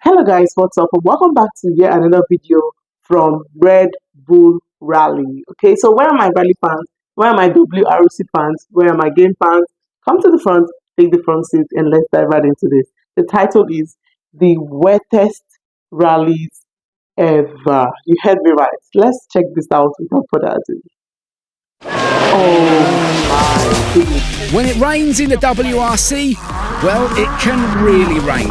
Hello guys, what's up? And welcome back to yet another video from Red Bull Rally. Okay, so where are my rally fans? Where are my WRC fans? Where are my game fans? Come to the front, take the front seat, and let's dive right into this. The title is The Wettest Rallies Ever. You heard me right. Let's check this out without further ado. Oh my goodness. When it rains in the WRC, well, it can really rain.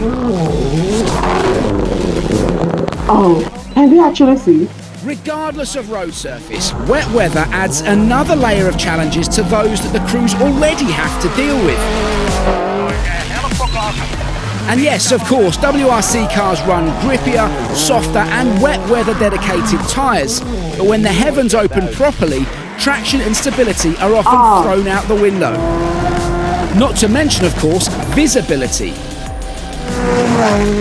Oh, can they actually see? Regardless of road surface, wet weather adds another layer of challenges to those that the crews already have to deal with. And yes, of course, WRC cars run grippier, softer and wet weather dedicated tyres. But when the heavens open properly, traction and stability are often thrown out the window. Not to mention, of course, visibility.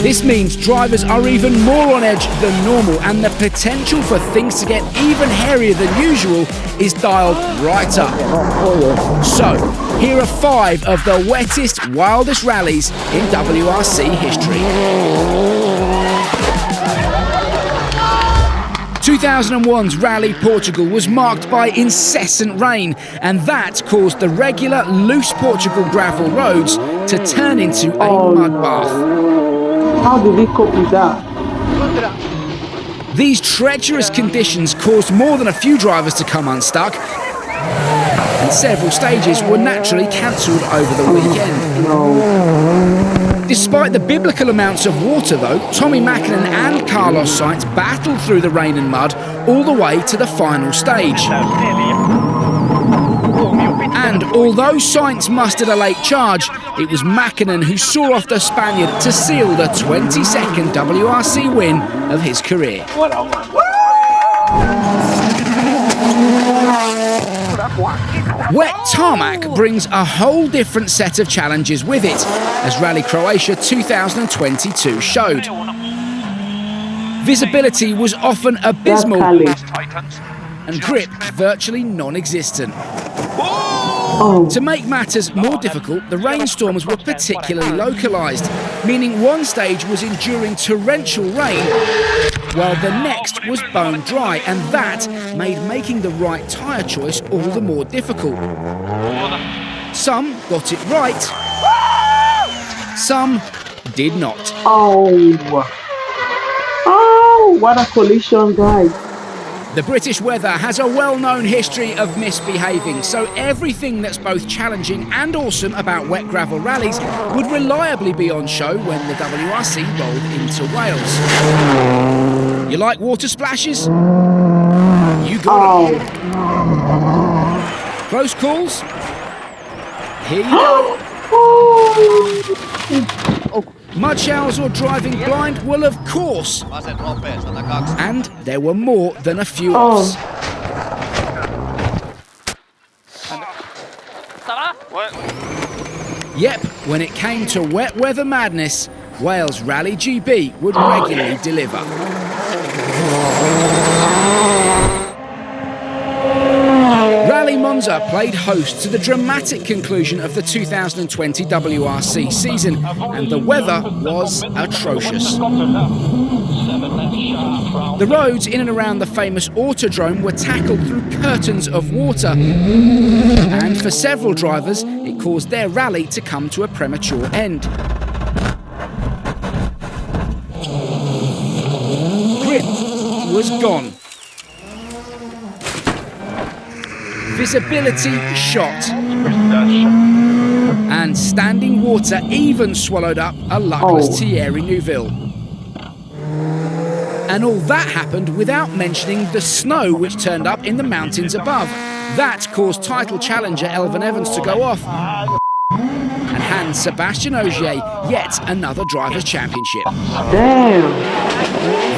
This means drivers are even more on edge than normal, and the potential for things to get even hairier than usual is dialed right up. So, here are 5 of the wettest, wildest rallies in WRC history. 2001's Rally Portugal was marked by incessant rain, and that caused the regular loose Portugal gravel roads to turn into a mud bath. How did we cope with that? These treacherous conditions caused more than a few drivers to come unstuck, and several stages were naturally cancelled over the weekend. Despite the biblical amounts of water though, Tommy Mäkinen and Carlos Sainz battled through the rain and mud all the way to the final stage. And although Sainz mustered a late charge, it was Mäkinen who saw off the Spaniard to seal the 22nd WRC win of his career. Wet tarmac brings a whole different set of challenges with it, as Rally Croatia 2022 showed. Visibility was often abysmal and grip virtually non-existent. To make matters more difficult, the rainstorms were particularly localised, meaning one stage was enduring torrential rain while the next was bone dry, and that made making the right tyre choice all the more difficult. Some got it right, some did not. Oh, what a collision, guys. The British weather has a well-known history of misbehaving, so everything that's both challenging and awesome about wet gravel rallies would reliably be on show when the WRC rolled into Wales. You like water splashes? You got it. Close calls? Here you go. Mud showers or driving blind? Well, of course. And there were more than a few offs. Yep, when it came to wet weather madness, Wales Rally GB would regularly deliver. Rally Monza played host to the dramatic conclusion of the 2020 WRC season, and the weather was atrocious. The roads in and around the famous Autodrome were tackled through curtains of water, and for several drivers, it caused their rally to come to a premature end. Grip was gone. Visibility shot, and standing water even swallowed up a luckless Thierry Neuville. And all that happened without mentioning the snow which turned up in the mountains above. That caused title challenger Elfyn Evans to go off and hand Sebastian Ogier yet another Drivers' Championship. Damn.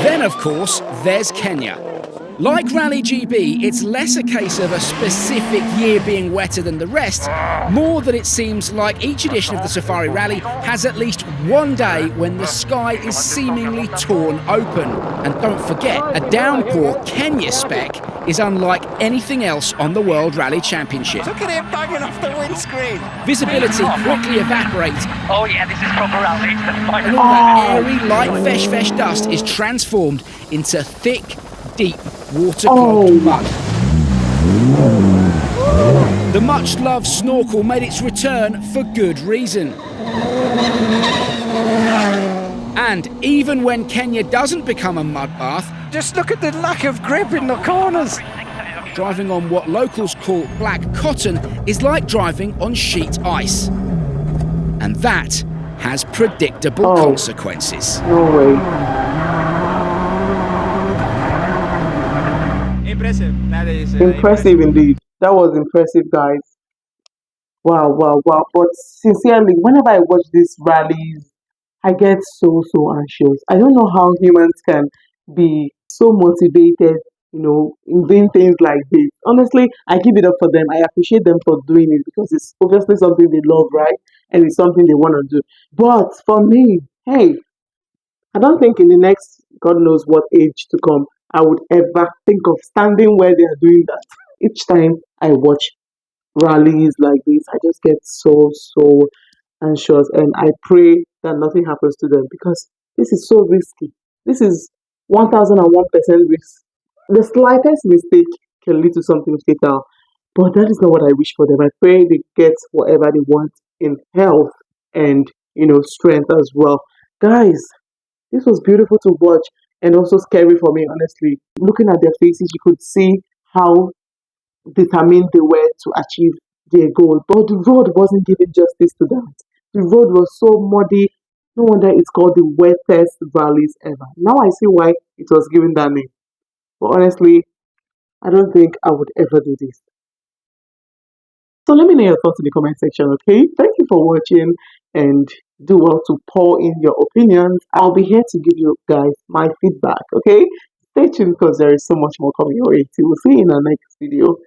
Then, of course, there's Kenya. Like Rally GB, it's less a case of a specific year being wetter than the rest, more that it seems like each edition of the Safari Rally has at least one day when the sky is seemingly torn open. And don't forget, a downpour Kenya spec is unlike anything else on the World Rally Championship. Look at him banging off the windscreen. Visibility quickly evaporates. Oh yeah, this is proper rally. And all that airy, light fesh dust is transformed into thick, deep, waterlogged mud. The much-loved snorkel made its return for good reason. And even when Kenya doesn't become a mud bath, Just look at the lack of grip in the corners. driving on what locals call black cotton is like driving on sheet ice. And that has predictable consequences. No way. Impressive. That is Impressive indeed. That was impressive, guys. Wow, wow, wow. But sincerely, whenever I watch these rallies, I get so anxious. I don't know how humans can be so motivated, in doing things like this. Honestly, I give it up for them. I appreciate them for doing it because it's obviously something they love, right? And it's something they want to do. But for me, hey, I don't think in the next God knows what age to come, I would ever think of standing where they are doing that. Each time I watch rallies like this, I just get so anxious and I pray that nothing happens to them because this is so risky. This is 1001% risk. The slightest mistake can lead to something fatal, but that is not what I wish for them. I pray they get whatever they want in health and strength as well. Guys, this was beautiful to watch and also scary for me, honestly. Looking at their faces, you could see how determined they were to achieve their goal. But the road wasn't giving justice to that. The road was so muddy. No wonder it's called the wettest rallies ever. Now I see why it was given that name. But honestly, I don't think I would ever do this. So let me know your thoughts in the comment section, okay? Thank you for watching and do well to pour in your opinions. I'll be here to give you guys my feedback, okay? Stay tuned because there is so much more coming your way too. We'll see you in our next video.